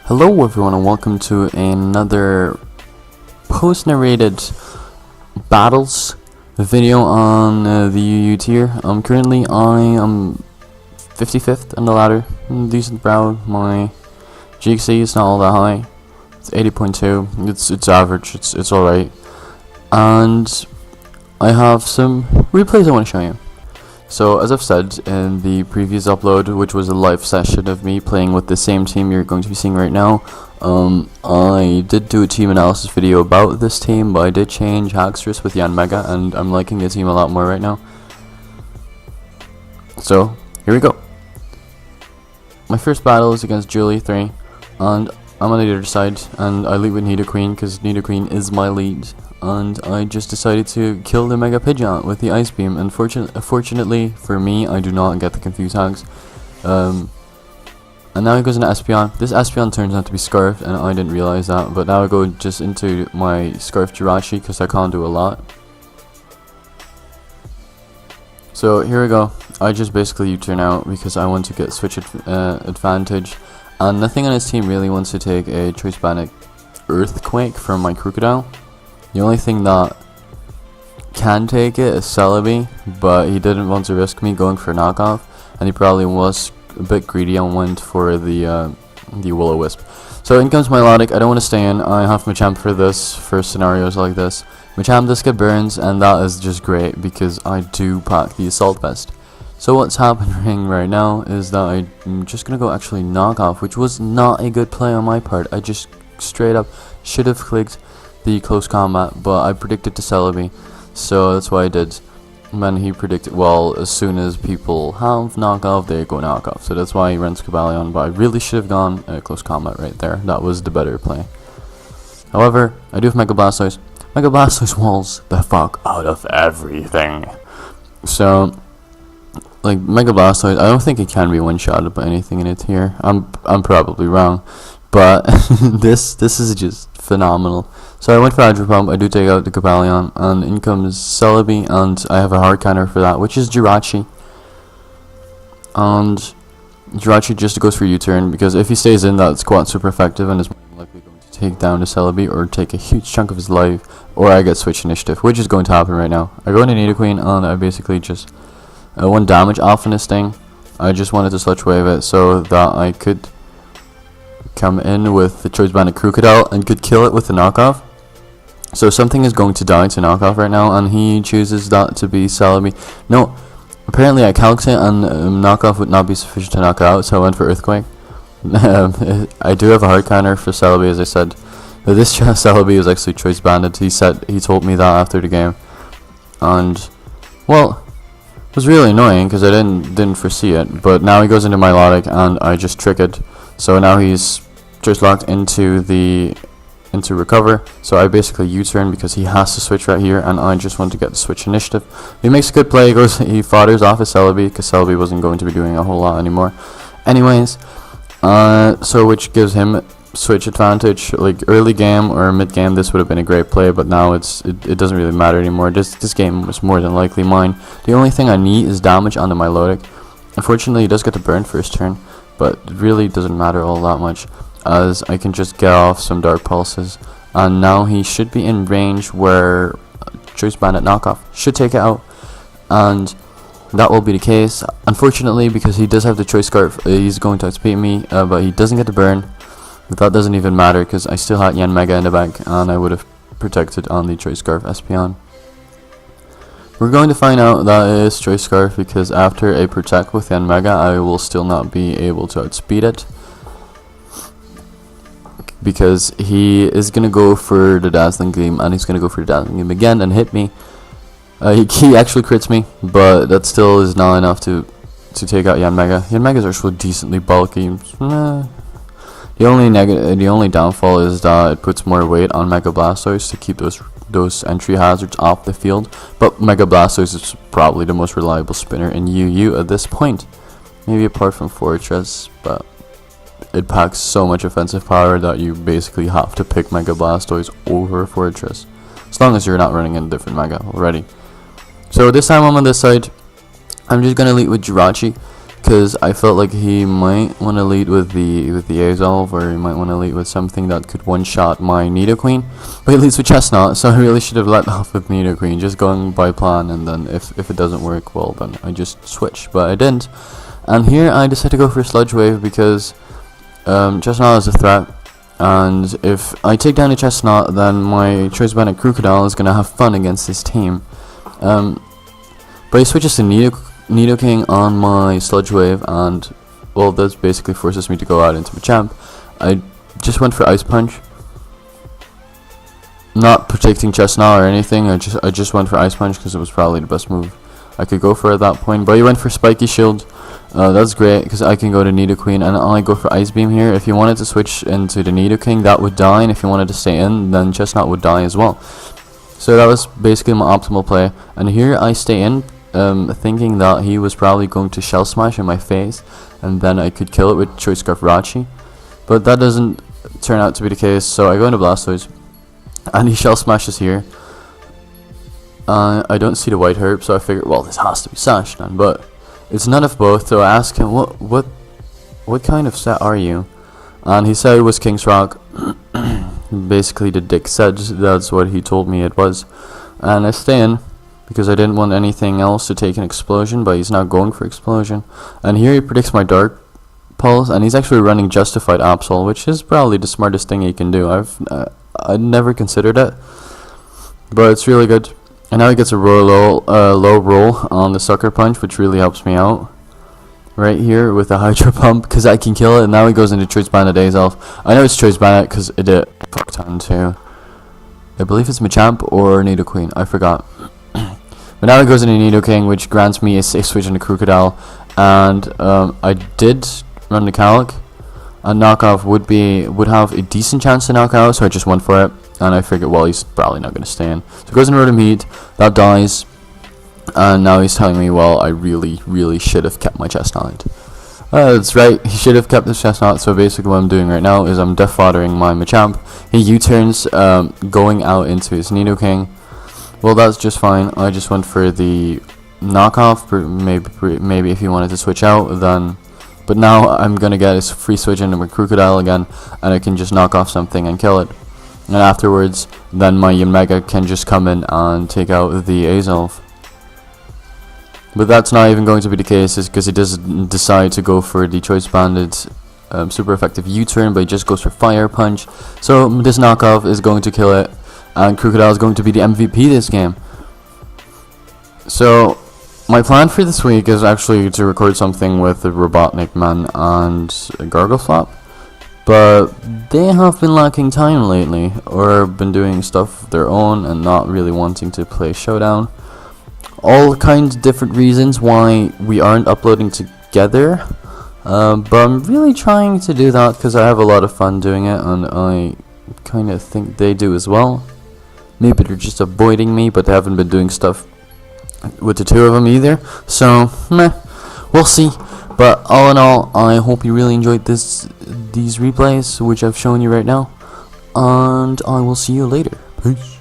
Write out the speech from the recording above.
Hello everyone and welcome to another post-narrated battles video on the UU tier. Currently I am 55th on the ladder, decent proud. My GXC is not all that high, it's 80.2, it's average, it's alright. And I have some replays I want to show you. So as I've said in the previous upload, which was a live session of me playing with the same team you're going to be seeing right now, I did do a team analysis video about this team, but I did change Hackstress with Yanmega, and I'm liking the team a lot more right now. So here we go. My first battle is against Julie 3, and I'm on the other side, and I lead with Nidoqueen because Nidoqueen is my lead. And I just decided to kill the Mega Pidgeot with the Ice Beam. Fortunately for me, I do not get the confused tags. And now he goes into Espeon. This Espeon turns out to be Scarf, and I didn't realize that. But now I go just into my Scarf Jirachi because I can't do a lot. So here we go. I just basically U-turn out because I want to get switch advantage. And nothing on his team really wants to take a Choice Banded Earthquake from my Krookodile. The only thing that can take it is Celebi, but he didn't want to risk me going for a knockoff, and he probably was a bit greedy and went for the Will-O-Wisp. So in comes my Melodic. I don't want to stay in. I have Machamp for scenarios like this. Machamp does get burns, and that is just great because I do pack the Assault Vest. So what's happening right now is that I'm just going to go actually knockoff, which was not a good play on my part. I just straight up should have clicked the close combat, but I predicted to Celebi, so that's what I did. And then he predicted, well, as soon as people have knockoff, they go knockoff, so that's why he runs Cobalion, but I really should have gone close combat right there. That was the better play. However, I do have Mega Blastoise. Mega Blastoise walls the fuck out of everything. So, like, Mega Blastoise, I don't think it can be one-shotted by anything in it here. I'm probably wrong, but this is just phenomenal. So I went for Hydro Pump, I do take out the Cobalion, and in comes Celebi, and I have a hard counter for that, which is Jirachi. And Jirachi just goes for U-turn, because if he stays in, that's quite super effective, and is more likely going to take down the Celebi, or take a huge chunk of his life, or I get switch initiative, which is going to happen right now. I go into Nidoqueen, and I basically just 1 damage off on this thing. I just wanted to Sludge Wave it, so that I could come in with the Choice Banded Krookodile, and could kill it with the knockoff. So something is going to die to knockoff right now, and he chooses that to be Celebi. No, apparently I calced it, and knockoff would not be sufficient to knock it out, so I went for Earthquake. I do have a hard counter for Celebi, as I said. But this Celebi is actually Choice Banded. He told me that after the game, and well, it was really annoying because I didn't foresee it. But now he goes into my Melodic, and I just trick it. So now he's just locked into recover, so I basically U-turn because he has to switch right here, and I just want to get the switch initiative. He makes a good play, he fodders off his Celebi because Celebi wasn't going to be doing a whole lot anymore. Anyways, so which gives him switch advantage. Like early game or mid game, this would have been a great play, but now it doesn't really matter anymore. This game was more than likely mine. The only thing I need is damage onto my Melodic. Unfortunately, he does get the burn first turn, but it really doesn't matter all that much, as I can just get off some Dark Pulses, and now he should be in range where Choice Banded knockoff should take it out, and that will be the case. Unfortunately, because he does have the Choice Scarf, he's going to outspeed me, but he doesn't get the burn, but that doesn't even matter because I still had Yanmega in the back, and I would have protected on the Choice Scarf Espeon. We're going to find out that it is Choice Scarf because after a protect with Yanmega, I will still not be able to outspeed it, because he is going to go for the Dazzling Gleam, and he's going to go for the Dazzling Gleam again and hit me. He actually crits me, but that still is not enough to take out Yanmega. Yanmega is actually decently bulky. The only downfall is that it puts more weight on Mega Blastoise to keep those entry hazards off the field, but Mega Blastoise is probably the most reliable spinner in UU at this point, maybe apart from Fortress, but it packs so much offensive power that you basically have to pick Mega Blastoise over Fortress, as long as you're not running in a different Mega already. So this time I'm on this side. I'm just gonna lead with Jirachi. because I felt like he might want to lead with the Azolve, or he might want to lead with something that could one-shot my Nidoqueen. But he leads with Chestnut, so I really should have let off with Nidoqueen, just going by plan, and then if it doesn't work, well, then I just switch. But I didn't. And here I decided to go for Sludge Wave because Chestnut is a threat. And if I take down a Chestnut, then my Choice Bandit Krookodile is going to have fun against this team. But he switches to Nidoking on my Sludge Wave, and well, that basically forces me to go out into Machamp. I just went for Ice Punch, not protecting Chestnut or anything. I just went for Ice Punch because it was probably the best move I could go for at that point. But he went for Spiky Shield. That's great because I can go to Nidoqueen, and I go for Ice Beam here. If you wanted to switch into the Nidoking, that would die, and if you wanted to stay in, then Chestnut would die as well. So that was basically my optimal play. And here I stay in, thinking that he was probably going to Shell Smash in my face, and then I could kill it with Choice Scarf Jirachi. But that doesn't turn out to be the case, so I go into Blastoise, and he Shell Smashes here. I don't see the White Herb, so I figured, well, this has to be Sash then, but it's none of both. So I asked him, what kind of set are you? And he said it was King's Rock. Basically, the dick said that's what he told me it was. And I stay in because I didn't want anything else to take an Explosion, but he's not going for Explosion. And here he predicts my Dark Pulse, and he's actually running Justified Absol, which is probably the smartest thing he can do. I'd never considered it, but it's really good. And now he gets a low roll on the Sucker Punch, which really helps me out right here with the Hydro Pump, because I can kill it. And now he goes into Choice Bandit Azolve. I know it's Choice Bandit because it did fuck ton too. I believe it's Machamp or Nidoqueen, I forgot. But now he goes into Nidoking, which grants me a safe switch into Krookodile. And I did run the Calc. A knockoff would have a decent chance to knock out, so I just went for it. And I figured, well, he's probably not going to stay in. So he goes in Rotom Heat, that dies. And now he's telling me, well, I really should have kept my Chestnut. That's right, he should have kept his Chestnut. So basically what I'm doing right now is I'm death foddering my Machamp. He U-turns, going out into his Nidoking. Well, that's just fine. I just went for the knockoff. Maybe if he wanted to switch out, then... But now I'm going to get his free switch into my Krookodile again, and I can just knock off something and kill it. And afterwards, then my Yanmega can just come in and take out the Azolve. But that's not even going to be the case, is because he doesn't decide to go for the Choice Bandit super effective U-turn, but he just goes for Fire Punch. So this knockoff is going to kill it, and Krookodile is going to be the MVP this game. So my plan for this week is actually to record something with the Robotnik Man and Gargleflop. But they have been lacking time lately, or been doing stuff of their own and not really wanting to play Showdown. All kinds of different reasons why we aren't uploading together. But I'm really trying to do that because I have a lot of fun doing it, and I kind of think they do as well. Maybe they're just avoiding me, but they haven't been doing stuff with the two of them either. So, meh, we'll see. But all in all, I hope you really enjoyed these replays, which I've shown you right now. And I will see you later. Peace.